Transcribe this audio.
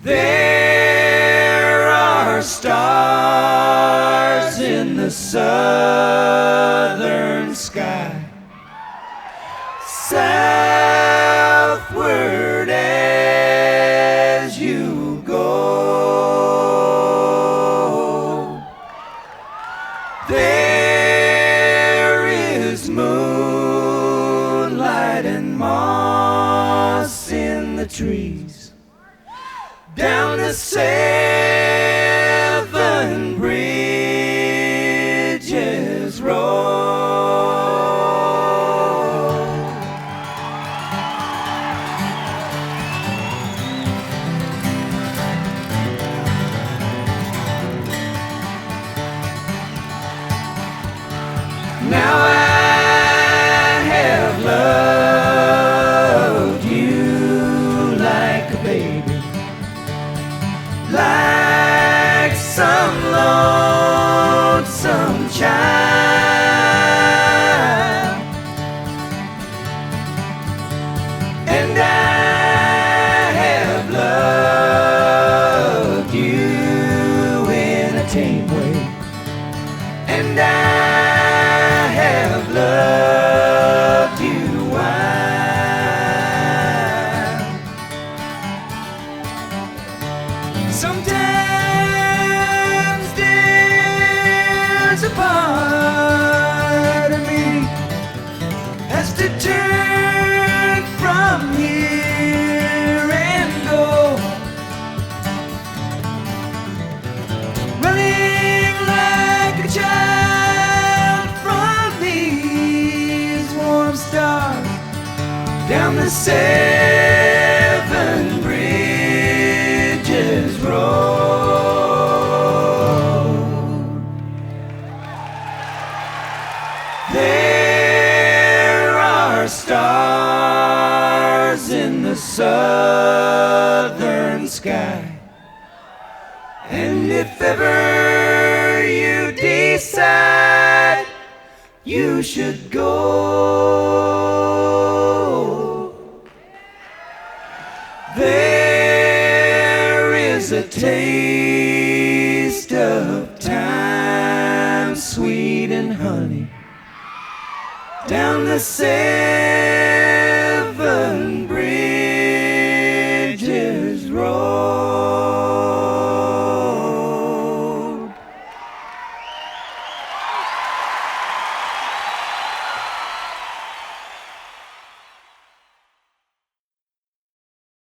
There are stars in the southern sky, southward as you go. There is moonlight and moss in the trees, down the seven bridges roll. Now I have loved you like a baby, like some lonesome child, and I have loved you in a tame way, and I have loved you wild. Sometimes there's a part of me has to turn from here and go, running like a child from these warm stars, down the seven bridges road. There are stars in the southern sky, and if ever you decide you should go, there is a taste of time, sweet and honey, down the sand.